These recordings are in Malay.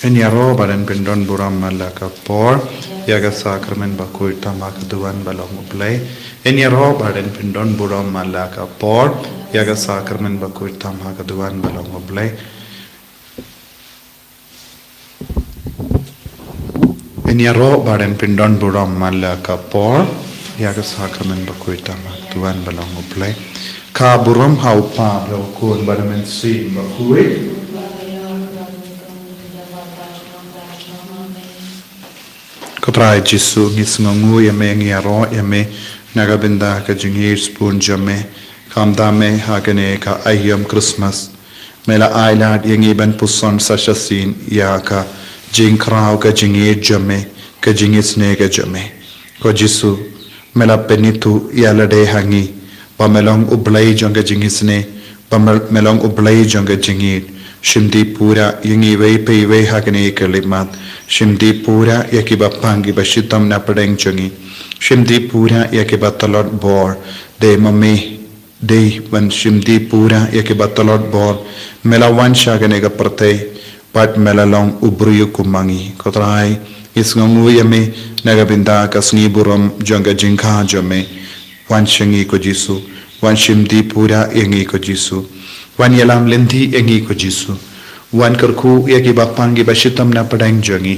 Enyaro badan pindon buram malaka por yaga sakramen bakui tamak duan balong ublay. Enyaro badan pindon buram malaka por yaga sakramen bakui tamak duan balong ublay. Enyaro badan pindon buram malaka por yaga sakramen bakui tamak duan balong ublay. Ka buram haupa lokun badamen si bakui. Kotrai Jisu ngisngongu yame ngiaro yame nagabinda ka jingir spoon jame kamdame hagane ka ayam Christmas mela ailad yangi ban puson sashasin ya ka jingkrao ka jingir jame ka jingisne ka jame ko Jisu mela penitu yalade hangi ba melong ublai jonga jingisne ba melong ublai jonga jingir Shimdi pura yangi wei pei wei hagane kalimat Shimdi pura yakiba pangi bashitam na padeng chungi Shimdi pura yakiba talot bor de mami de wan shimdi pura yakiba talot bor mela wan shagane ga prate pat mela long ubruyu kumangi kotrai isngongu yame nagabinda kasngi buram jonga jinkha jame wan shangi ko Jisu wan shimdi pura yangi ko Jisu wan yalam linthi yangi ko Jisu wan kerku ya ki bapangi bashitam na padang jongi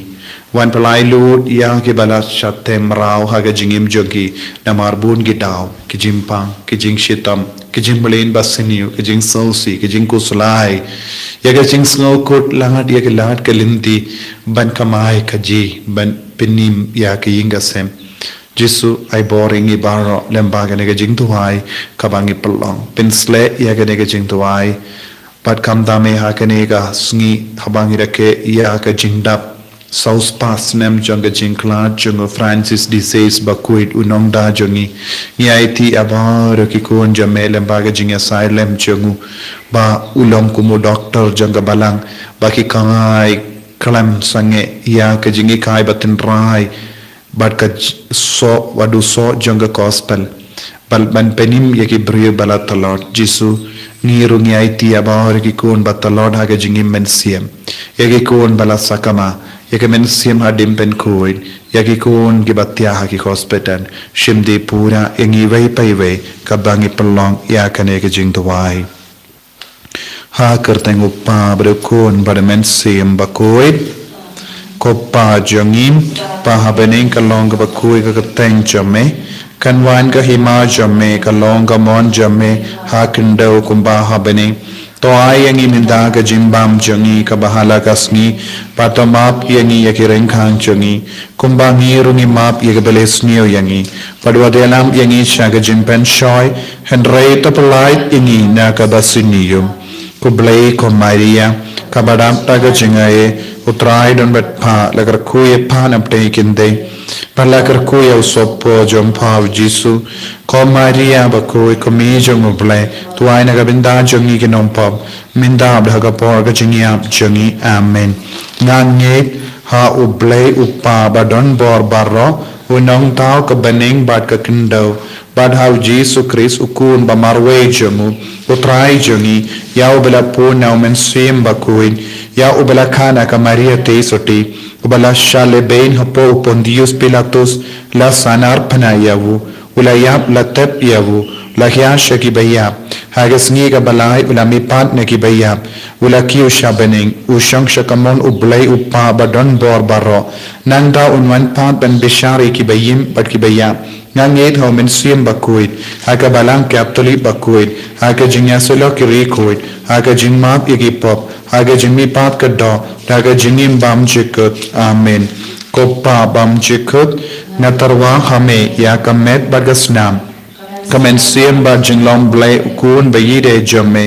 wan palai lut ya ki balas shatem rau haga jingim jongi na marbun gidau ki jimpang ki jing shitam ki jimbalin basiniu ki jing sausi ki jing kuslai ya ga jing snokut langat ya ki lat kalinti ban kamai kaji ban pinim ya ki yingasem Jisu ay boring ibaro lembaga nega jing tuwai kabangi pelong pinsle ya ga nega jing tuwai pat kamdame hakanega sngi habangi rake ya ka jingdap saus pas nem jonga jingkla jonga Francis disease bakuit unong da jongi ngiaiti abar ki kon jamel baga jinga silem jongu ba ulong kumu doctor jonga balang baki kangai kalam sange ya ka jingi kai batin rai bat ka so wadu so jonga gospel bal ban penim yaki brio bala talot Jisu ngiru ngiaiti abahor ki kun batalod haga jingim mensiam yaki kun bala sakama yaki mensiam hadim pen kuin yaki kun gibatya haki hospital shimdi pura yangi wei pai wei kabangi pelong ya kane ke jing tuwai ha kerteng upa berkun pada mensiam bakuit kopa jangim pahabening kalong bakui ka kerteng jame Kanwan ka hima jame kalong ka mon jame hakindo kumba habene to ayangi minda ka jimbam jangi ka bahala kasngi patamap yangi yakireng khang jangi kumba ngirungi map yagabelesnio yangi padwadelam yangi shaga jimpen shoy hendrei tapalait yangi na ka basiniyum kublai ko maria kabadam taga jingaye utrai don bet pa lagar kuye pa napte kinde Palakar kuya usopo jompa Jisu ko Maria bakoi ko mi jong ublay tuai na gabinda jongi kinompa minda abhaga por ka jingiap jongi amen ngange ha ublay upa badon bor barro unong tao ka baning bad ka kindo bad hau Jisu Christ ukun ba marwe jongu utrai jongi ya ubla puna umensim bakoi ya ubla kana ka Maria te soti Ubala shale bain hapo Pontius Pilatus la sanar panayavu ulayap la tep yavu la hyasha ki bayap hagasngi ka balai ula mipat ne ki bayap ula ki ushabening ushang shakamon ublay upa badon bor baro nanda unwan pat ben bishari ki bayim pat ki bayap ngangit ho men siem bakuit haga balang kaptoli bakuit haga jinyasolo ki rikuit haga jingmap igipop haga jingmi pat ka do haga jingim bam chikut amen kopa bam chikut natarwa hame ya kamet bagasnam kamen siem ba jinglom blai ukun bayide jame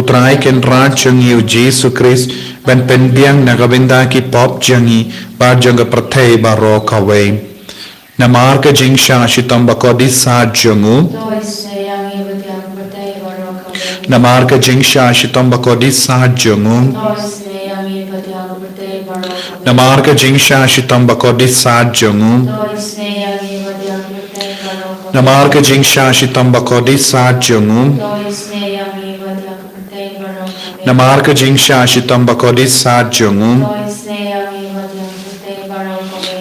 utrai ken rat changi Jisu Christ ben penbiang nagabinda ki pop jangi ba janga prathai baro kawe Namar ka jingsha shitam bakodi sa jangu Namar ka jingsha shitam bakodi sa jangu Namar ka jingsha shitam bakodi sa jangu Namar ka jingsha shitam bakodi sa jangu Namar ka jingsha shitam bakodi sa jangu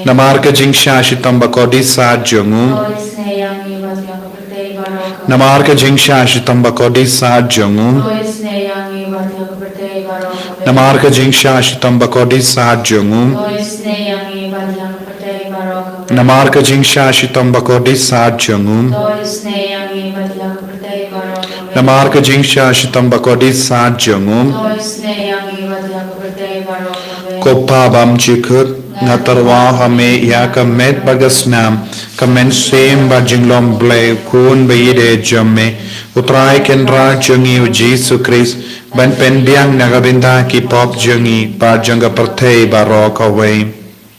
Namarga jingsha shitam bakodi sajongu. Toisne yangi vatyaka pratei baroka. Namarga jingsha shitam bakodi sajongu. Toisne yangi vatyaka pratei baroka. Namarga jingsha shitam bakodi sajongu. Toisne yangi vatyaka pratei baroka. Namarga jingsha shitam bakodi sajongu. Toisne yangi vatyaka pratei baroka. Namarga jingsha shitam bakodi sajongu. Toisne yangi vatyaka pratei baroka. Kopa bam chikut ngatarwa hame ya kamet bagasnam kamen sem Jingisynei-blei kun bayide jamme utrai kendra jangi Jesus Christ ban pendiang nagabinda ki pop jangi par janga partei barok away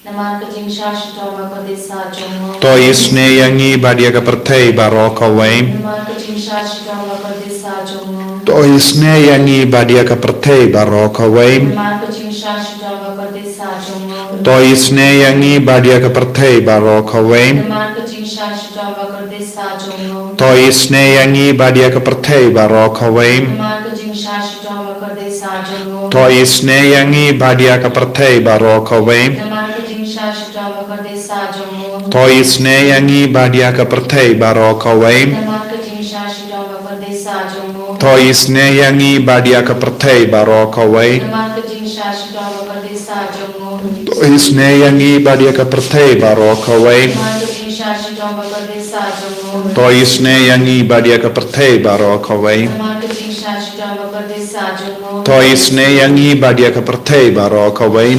Namarga jingsha shitam bakodi sajongu. to isne yangi badia ka partei barok away Namarga jingsha shitam bakodi sajongu. to isne yangi badia ka partei barok away Namarga jingsha shitam bakodi sajongu. to isne yangi badia ka partei barok away Namarga jingsha shitam bakodi sajongu. to isne yangi badia ka partei barok away Namarga jingsha shitam bakodi sajongu. to isne yangi badia ka partei barok away Namarga jingsha shitam bakodi sajongu. to isne yangi badia ka partei barok away Namarga jingsha shitam bakodi sajongu. to isne yangi badia ka partei barok away Namarga jingsha shitam bakodi sajongu. to isne yangi badia ka partei barok away Namarga jingsha shitam bakodi sajongu. to isne yangi badia ka partei barok away Namarga jingsha shitam bakodi sajongu. to isne yangi badia ka partei barok away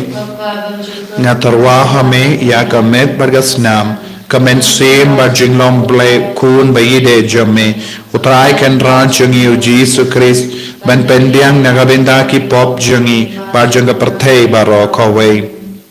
ngatarwa hame ya kamet bagasnam kamen sem Jingisynei-blei kun bayide jamme utrai kendra jangi Jesus Christ ban pendiang nagabinda ki pop jangi par janga partei barok away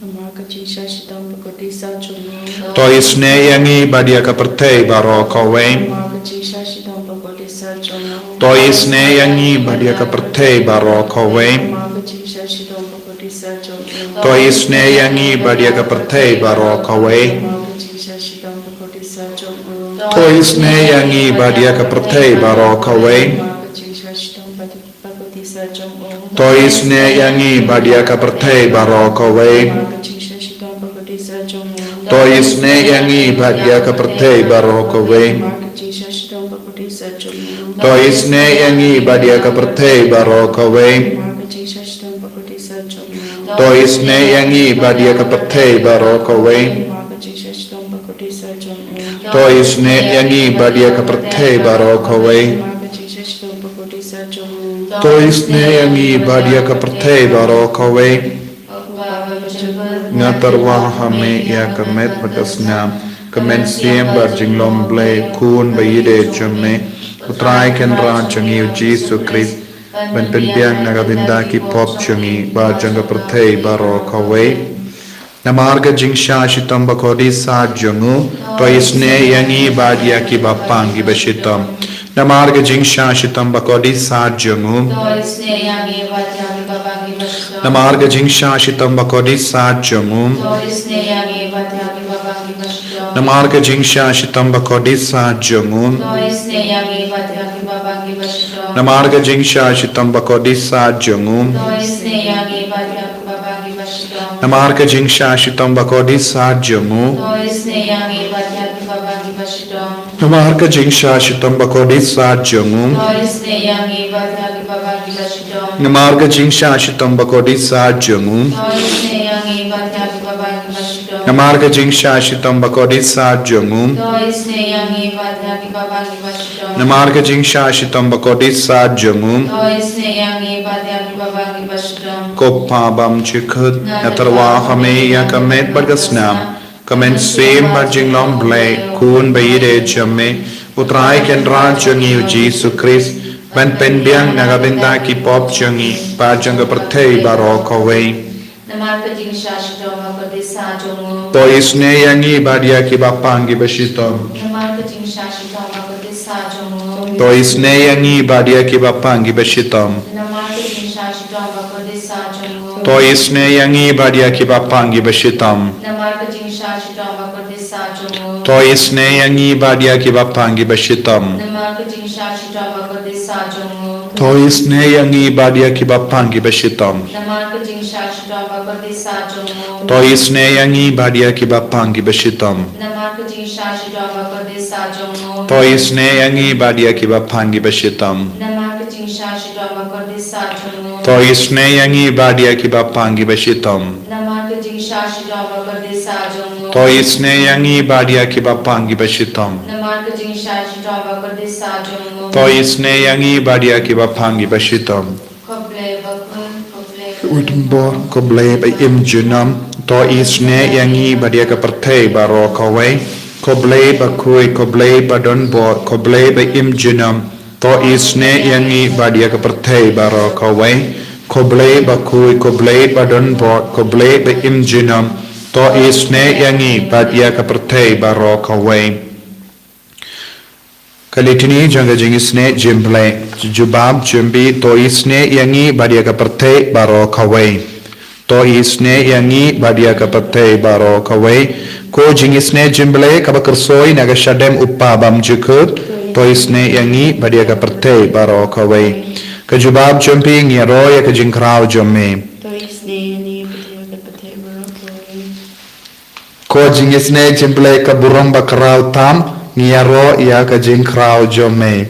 Namarga jingsha shitam bakodi sajongu. to isne yangi badia ka partei barok away Namarga jingsha shitam bakodi sajongu. to isne yangi badia ka partei barok away Namarga jingsha shitam bakodi sajongu. to isne yangi badia ka partei barok away Namarga jingsha shitam bakodi sajongu. to isne yangi badia ka partei barok away Namarga jingsha shitam bakodi sajongu. to isne yangi badia ka partei barok away Namarga jingsha shitam bakodi sajongu. to isne yangi badia ka partei barok away Namarga jingsha shitam bakodi sajongu. to isne yangi badia ka partei barok away Namarga jingsha shitam bakodi sajongu. to isne yangi badia ka partei barok away Namarga jingsha shitam bakodi sajongu. to isne yangi badia ka partei barok away Namarga jingsha shitam bakodi sajongu. to isne yangi badia ka partei barok away ngatarwa hame ya kamet bagasnam kamen sem Jingisynei-blei kun bayide jamme utrai kendra jangi Jesus Christ ban pendiang nagabinda ki pop jangi bar janga partei barok away namarga jingsha shitam bakodi sajongu to isne yangi badia ki bapangi bashitam namarga jingsha shitam bakodi sajongu Toisne yangi vatyaka babangi bashtam. namarga jingsha shitam bakodi sajongu Toisne yangi vatyaka babangi bashtam. namarga jingsha shitam bakodi sajongu Toisne yangi vatyaka babangi bashtam. namarga jingsha shitam bakodi sajongu Toisne yangi vatyaka babangi bashtam. namarga jingsha shitam bakodi sajongu Toisne yangi vatyaka babangi bashtam. namarga jingsha shitam bakodi sajongu Toisne yangi vatyaka babangi bashtam. namarga jingsha shitam bakodi sajongu Toisne yangi vatyaka babangi bashtam. namarga jingsha shitam bakodi sajongu Toisne yangi vatyaka babangi bashtam. namarga jingsha shitam bakodi sajongu Toisne yangi vatyaka babangi bashtam. Kopa bam chikut ngatarwa hame ya kamet bagasnam kamen sem Jingisynei-blei kun bayide jamme utrai kendra jangi Jesus Christ ban pendiang nagabinda ki pop jangi par janga partei barok away Namarga jingsha shitam bakodi sajongu. to isne yangi badia ki bapangi bashitam Namarga jingsha shitam bakodi sajongu. to isne yangi badia ki bapangi bashitam Namarga jingsha shitam bakodi sajongu. to isne yangi badia ki bapangi bashitam Namarga jingsha shitam bakodi sajongu. to isne yangi badia ki bapangi bashitam Namarga jingsha shitam bakodi sajongu. Toisne yangi badia kibapangi beshitam. Namar ke jing shashto bakadisa jongo. Toisne yangi badia kibapangi beshitam. Namar ke jing shashto bakadisa jongo. Toisne yangi badia kibapangi beshitam. Namar ke jing shashto bakadisa jongo. Toisne yangi badia kibapangi beshitam. Namar ke jing shashto bakadisa jongo. Toisne yangi badia kibapangi beshitam. Namar ke jing shashto bakadisa jongo. Toisne yangi badia kibapangi beshitam. Koble bakun koble. Utumbo koble by imjunam. Toisne yangi badia kaperthe baro kawe. Koble bakui koble badon bo koble by imjunam. Toisne yangi badia kaperthe baro kawe. Koble bakui koble badon bo koble by imjunam. Toisne yangi badia kaperthe baro kawe. Kalitini janga Jingisynei-blei jubab jumbi toisne yangi badia kaperthe baro kawe. Toisne yangi badia kaperthe baro kawe. Ko Jingisynei-blei kabakersoi naga shadem upabam jukut. Toisne yangi badia kaperthe baro kawe. Kajubab jumbi ngiaroya kajingkrau jumme. Ko Jingisynei-blei kaburong bakarau tam. Ngiaro ya kajingkrau jumme.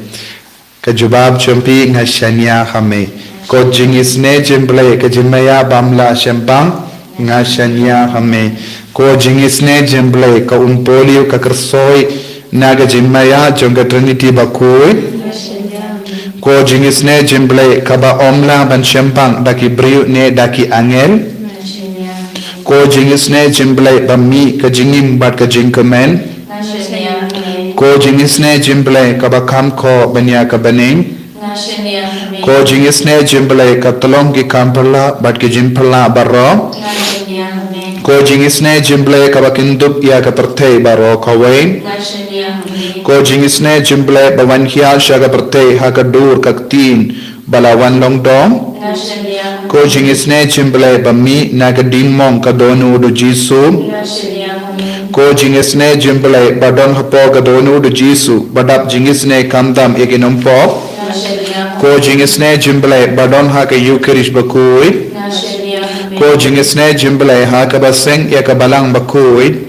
Kajubab jumbi ngashanya hame. Ko Jingisynei-blei kajimaya bamla shempang ngashanya hame. Ko Jingisynei-blei ka umpoliu kakersoi naga jimaya jonga Trinity bakui. Ko Jingisynei-blei kaba omla ban shempang daki briu ne daki angel. Ko Jingisynei-blei bami kajingim bat kajingkemen. Ko Jingisynei-blei kabakam ko banya kabaning. Ko Jingisynei-blei katolong ki kampala bat ki jimpala baro. Ko Jingisynei-blei kabakindup ya kaperthe baro kawe. Ko Jingisynei-blei bawan hial sya kaperthe hakadur kaktin balawan longdong. Ko Jingisynei-blei bami nagadimong kadonu du Jisu. Ko Jingisynei-blei badon hapo kadonu du Jisu badap Jingisynei kamdam ekinumpok. Ko Jingisynei-blei badon haka Eucharist bakui. Ko Jingisynei-blei haka baseng ya kabalang bakui.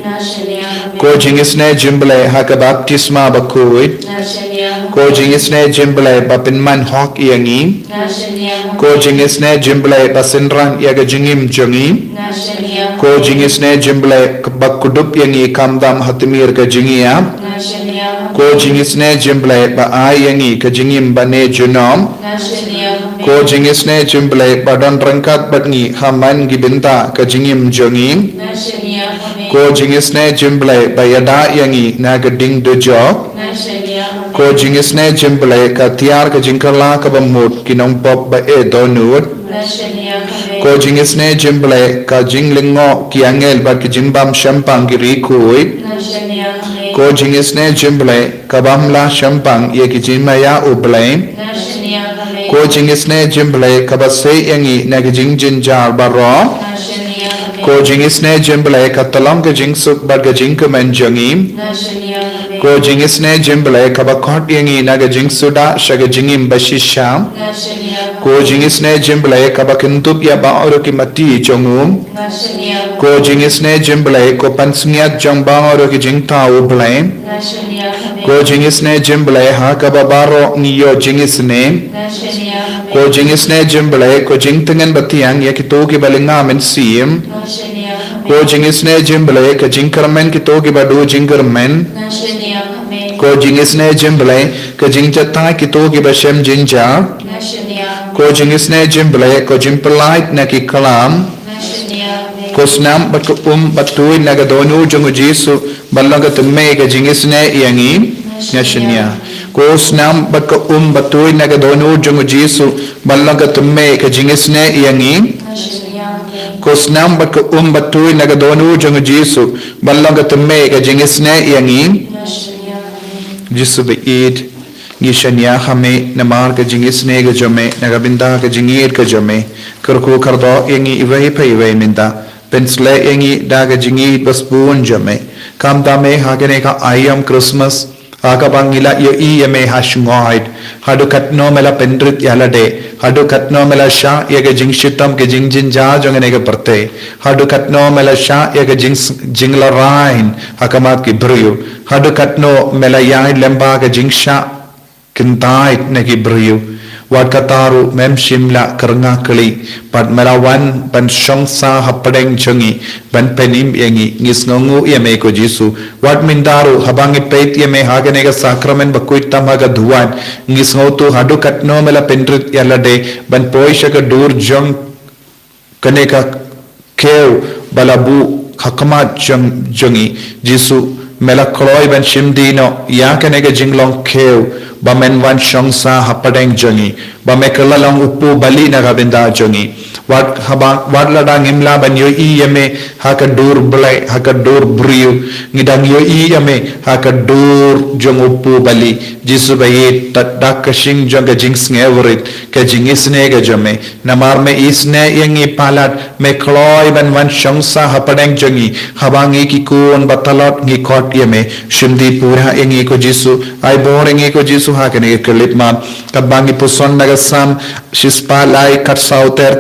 Ko Jingisynei-blei haka baptisma bakui. Ko Jingisynei-blei bapinman hok yangi. Ko Jingisynei-blei basinrang ya kajingim jongi. Ko Jingisynei-blei bakudup yangi kamdam hatimir kajingia. Ko Jingisynei-blei baai yangi kajingim bane junom. Ko Jingisynei-blei badon rangkat batngi haman gibinta kajingim jongi. Ko Jingisynei-blei bayada yangi nagading dojok. Ko Jingisynei-blei katiar kajingkala kabamut kinongpop ba donut. Ko Jingisynei-blei kajinglingo kiangel bat kajimbam shampang kirikui. Ko Jingisynei-blei kabamla shampang ye kijimaya ublei. Ko Jingisynei-blei kabase yangi nagajingjinjar baro. Ko Jingisynei-blei katolong kajingsuk bat kajingkemen jongi. Ko Jingisynei-blei kabakot yangi nagajingsuda shagajingim bashisham. Ko Jingisynei-blei kabakintup ya baoro ki mati jongum. Ko Jingisynei-blei ko pansungiat jong baoro ki jingtau blei. Ko Jingisynei-blei ha kababaro niyo Jingisynei. Ko Jingisynei-blei ko jingtengan batiang ya kito ki balingam en sim. Ko Jingisynei-blei ka jingkermen kito ki badu jingkermen. Ko Jingisynei-blei ka jingjata kito ki bashem jinjar. Ko Jingisynei-blei ko jimpelait na ki kalam. Ko snam bat ko batui nagadonu jongu Jisu balaga tumme ka Jingisynei yangi ngashnya. Ko snam bat ko batui nagadonu jongu Jisu balaga tumme ka Jingisynei yangi. Ko snam bat ko batui nagadonu jongu Jisu balaga tumme ka Jingisynei yangi. Jisu beid gishanya hame namar ka Jingisynei ga jome nagabinda ka jingir ka jome kurku kardo yangi iwai pai iwai minda pensle yangi daga jingir basbun jome kamdame hagane ka ayam Christmas Agabangila yo me hashungoid. Hadu katno mela pendrit yalade. Hadu katno mela sha yaga jingshitam ke jingjinja jongenega perte. Hadu katno mela sha yaga jingla rain hakamat ki brio. Hadu katno mela yain lemba ke jingsha kintait negi brio. Wat kataru mem shimla keranga keli pat melawan ban shongsa hapadeng jongi ban penim yengi ngis ngongu yeme ko jisu wat mindaru habangi peit yeme haganega sakramen bakuit tamaga duan ngis ngotu hadu katno mela pendrit yalade ban poisha ka dur jong kaneka keu balabu hakamat jongi jisu mela kloy ban shimdino yakanega jinglong keu bamen wan shongsa hapadeng jongi bamekala long upu bali nagabinda jongi wat ladang imla ban yo yeme hakadur blai hakadur briu ngidang yo yeme hakadur jong upu bali jisu bayi tadak kashing jonga jings ngeverit ke jingisne ga jome namar me isne yengi palat me kloy ban wan shongsa hapadeng jongi habangi ki kun batalot ngi kot yeme shimdi pura yengi ko jisu ai bor yengi ko jisu hakane kelip man kabangi puson nagasam shispa lai kat sau ter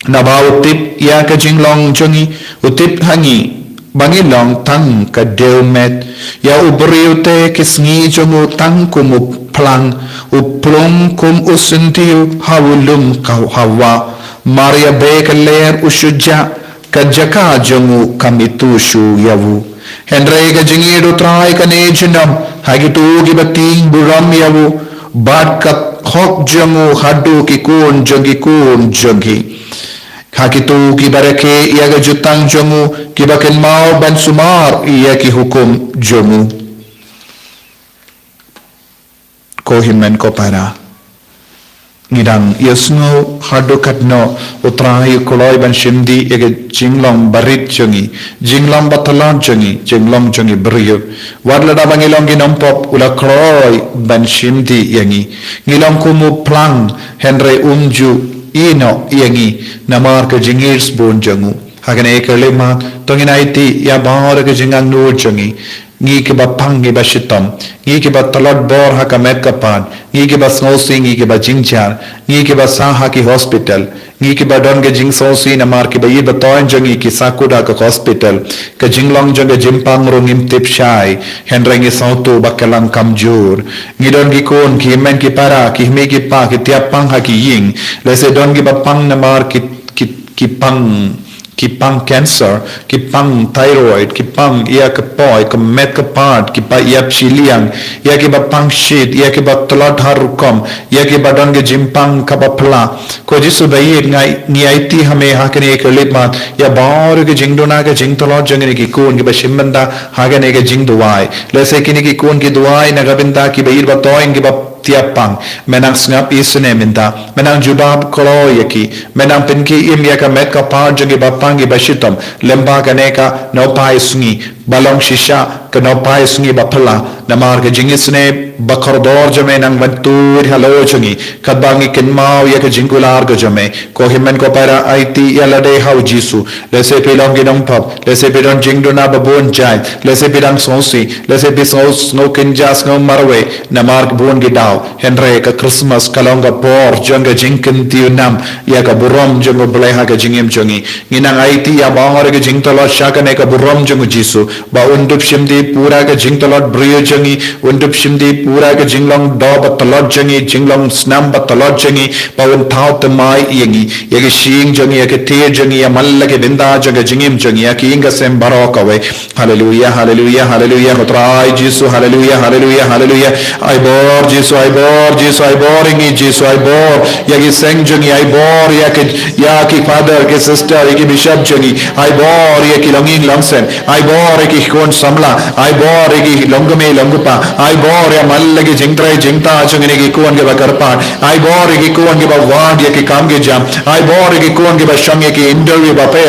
nabau tip ya ka jinglong jongi utip hangi bangi long tang ka delmet ya ubriute kisngi jongu tang kumu plang uplong kum usuntiu hawulum kau hawa maria bekeler usuja kajaka jongu kamitu shu yawu Henry ka jingidu try ka nejinam hagitu gibating buram yawu bad ka khok jongu hadu ki kun jogi hakitu ki barake iaga jutang jongu ki baken mau ban sumar ia ki hukum jongu ko himen ko para ngidang yasno hadu katno utrai koloi ban shimdi ege jinglong barit jongi jinglong batalan jongi brio wadlada bangilong ginampop ula koloi ban shimdi yangi ngilong kumu plang henry umju ino yangi namar ke jingirs bon jongu hagane kelema tonginaiti ya bahar ke jingang nur jongi ngi ke bapang ngi bashitam ngi ke batalot bor haka mekapan ngi ke basnosi ngi ke bajingchar ngi ke basaha ki hospital ngi ke badon ke jingsosi namar ke bayi batoin jongi ki sakuda ka hospital ka jinglong jonga jimpang rongim tipshai henrengi sautu bakalang kamjur ngi don ki kon ki men ki para ki me ki pa ki tiapang ha ki ying lese don ki bapang namar ki pang cancer, ki pang thyroid, ki pang ia ke poi, ke met ke part, ki pa ia psiliang, ia ki ba pang shit, ia ki ba telot harukom, ia ki ba don ke jimpang ka ba pla. Ko jisu bayi ngai IT hame hakane ke lipmat, ya baur ke jingdona ke jingtolot jangene ki kun ki ba shimbanda hakane ke jingduai. Lese kini ki kun ki duai nagabinda ki bayi ba toing ki ba tiapang menang ngap isune minta menang jubab kolo yaki menang pinki im yaka met ka par jangi bapangi bashitam lemba kaneka no pai sungi balong shisha ka no pai sungi bapala namar ke jingisne bakordor jame nang bantur halo chungi kabangi kinmau yaka jingular go jame ko himen ko para IT yalade hau jisu lese pilong ginong pop lese pilong jingdona babon jai lese pilang sonsi lese pisos no kinjas no marwe namar bon gidao Henry ka Christmas kalonga por jonga jinkin tiunam ya ka burom jonga bleha ka jingim jongi nginang IT ya bangor ka jingtolot shaka ne ka burom jonga jisu ba undup shimdi pura ka jingtolot brio jongi undup shimdi pura ka jinglong do batalot jongi jinglong snam batalot jongi ba un thau tamai yengi ya ka shing jongi ya ka te jongi ya malla ke binda jonga jingim jongi ya ki inga sem barok awe hallelujah hallelujah hallelujah kotrai jisu hallelujah hallelujah hallelujah ai bor jisu ai bor jisu ai bor ingi jisu ai bor yagi seng jongi ai bor yaki father ke sister yaki bishop jongi ai bor yaki longing longsen ai bor yaki kon samla ai bor yaki longame longupa ai bor ya malagi jingtrai jingta chungini ki kuan ke ba karpan ai bor ki kuan ke ba ward ya ki kam ke jam ai bor ki kuan ke ba shange ki interview ba pe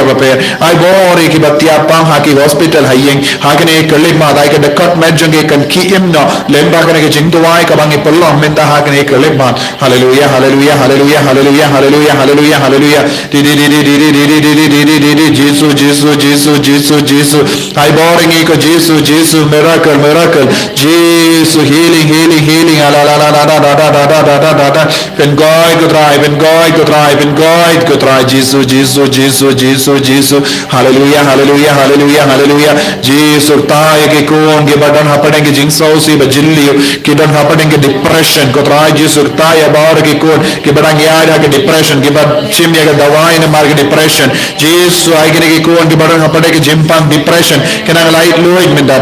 ai bor ki ba tia pang ha ki hospital hayeng ha ke ne kelik ma dai ke de cut majung ke kan ki im no lemba ke ke jingtuai ka bang ipollo menta ha ke ne kelik ma hallelujah hallelujah hallelujah hallelujah hallelujah hallelujah hallelujah di Jesus Jesus Jesus Jesus Jesus ai boring ko Jesus Jesus miracle miracle Jesus healing healing healing la la la la la la la la la la la when God could try when God could try when God could try Jesus Jesus Jesus Jesus Jesus hallelujah hallelujah hallelujah hallelujah Jesus tae ke kon ke badan hapane ke jingso si bajilli ke dan hapane ke depression ko try Jesus tae bar ke kon ke badan yaada ke depression ke bad chimya ke dawai ne mar ke depression Jesus ai ke kon ke badan hapane ke jimpang depression ke na light loid men da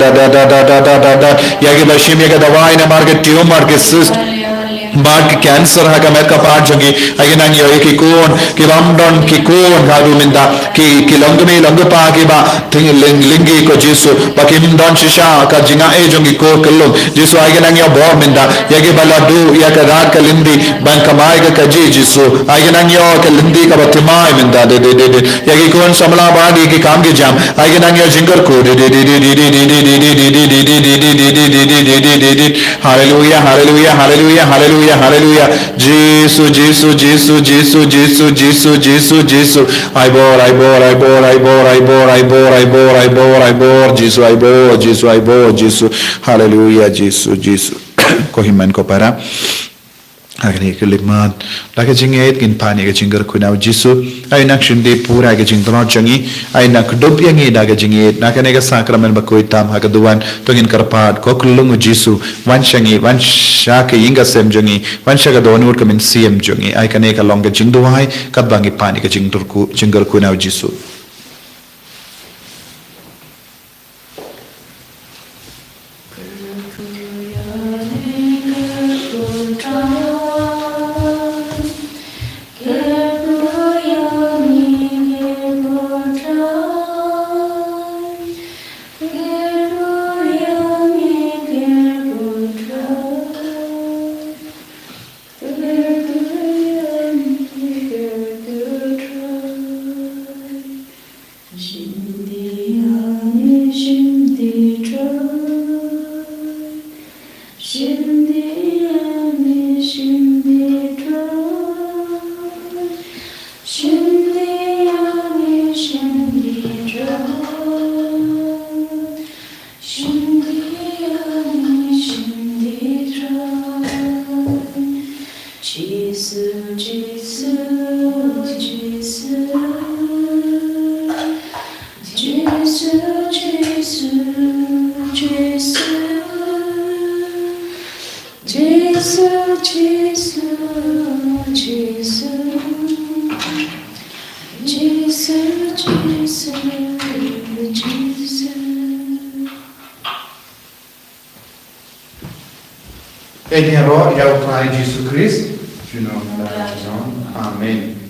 ya ke bashim ya ke dawai ne mar ke tumor ke cyst बात की कैंसर है का मैं कपाट जंगी अगे ना ये कि कौन कि बंदन कि कौन गाडू मिंदा कि लंग में लंग पा के बा थिंग लिंगी को जिसु बाकी मिंदन शिशा का जिंगा ए जंगी को कल्लो जिसु अगे ना ये बॉ मिंदा ये के बला दू या का रात का लिंदी बन कमाए का जी जिसु अगे ना ये का लिंदी का बतिमाए मिंदा दे ये कि कौन समला बादी की काम के जाम अगे ना ये जिंगर को hallelujah hallelujah hallelujah hallelujah Hallelujah. Jesus, Jesus, Jesus, Jesus, Jesus, Jesus, Jesus, Jesus. I bore, I bore, I bore, I bore, I bore, I bore, I bore, I bore, I bore, Jesus, I bore, Jesus, I bore, Jesus. Hallelujah, Jesus, Jesus. Kohiman ko para. Agni kelikmat lagi jingit kin pani ke jingger kunau jisu ai nak shinde pura ke jingtro jangi ai nak dop yangi da ke jingit nak ne ke sakramen bakoi tam ha ke duan tongin karpat ko kulung jisu wan shangi wan sha ke inga sem jangi wan sha ke donur ke min siem jangi ai kane ka long ke jingduai kat bangi pani ke jingtur ku jingger kunau jisu Enyero, eu trai Jesus Christ, you know, amen.